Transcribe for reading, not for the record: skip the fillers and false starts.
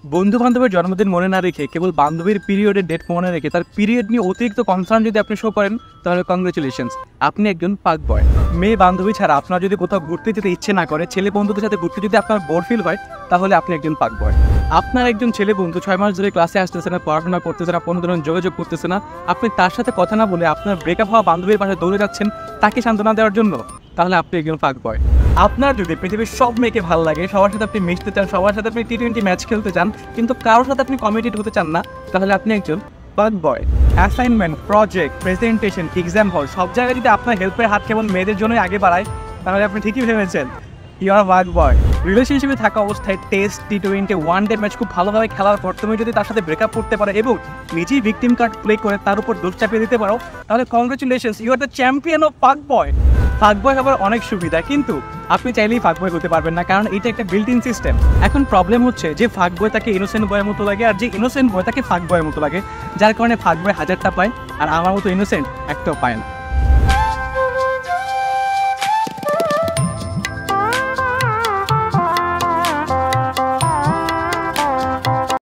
বন্ধু বান্ধবের জন্মদিন মনে না রেখে কেবল বান্ধবীর পিরিয়ডের ডেট মনে রেখে তার পিরিয়ড নিয়ে অতিরিক্ত কনসার্ন যদি আপনি শো করেন, তাহলে কংগ্রেচুলেশনস, আপনি একজন পাক বয়। মেয়ে বান্ধবী ছাড়া আপনার যদি কোথাও ঘুরতে যেতে ইচ্ছে না করে, ছেলে বন্ধুদের সাথে ঘুরতে যদি আপনার বোর ফিল হয়, তাহলে আপনি একজন পাক বয়। আপনার একজন ছেলে বন্ধু 6 মাস ধরে ক্লাসে আসতেছে না, পড়াশোনা করতেছে না, কোনো ধরনের যোগাযোগ করতেছে না, আপনি তার সাথে কথা না বলে আপনার ব্রেকআপ হওয়া বান্ধবীর পাশে দৌড়ে যাচ্ছেন তাকে সান্ত্বনা দেওয়ার জন্য, তাহলে আপনি একজন পাক বয়। আপনার যদি পৃথিবীর সব মেয়েকে ভালো লাগে, সবার সাথে আপনি মিশতে চান, সবার সাথে আপনি T20 ম্যাচ খেলতে চান, কিন্তু কারোর সাথে আপনি কমিটেড হতে চান না, তাহলে আপনি একজন পাক বয়। Assignment, project, presentation, exam hall, সব জায়গায় যদি আপনার হেল্পের হাত কেবল মেয়েদের জন্যই আগে বাড়ায়, তাহলে আপনি ঠিকই ভেবেছেন, ইউ আর পাক বয়। রিলেশনশিপে থাকা অবস্থায় টেস্ট, T20, ওয়ান-ডে ম্যাচ খুব ভালোভাবে খেলার পর তুমি যদি তার সাথে ব্রেকআপ করতে পারো এবং নিজেই ভিকটিম কার্ড প্লে করে তার উপর দোষ চাপিয়ে দিতে পারো, তাহলে congratulations, you are the champion of পাক বয়। পাক বয় হবার অনেক সুবিধা, কিন্তু আপনি চাইলেই ফাক বয় করতে পারবেন না, কারণ এটা একটা বিল্ট ইন সিস্টেম। এখন প্রবলেম হচ্ছে যে ফাক বয় তাকে ইনোসেন্ট বয়ের মতো লাগে, আর যে ইনোসেন্ট বয় তাকে ফাক বয়ের মতো লাগে, যার কারণে ফাক বয় 1000টা পায় আর আমার মতো ইনোসেন্ট একটাও পায় না।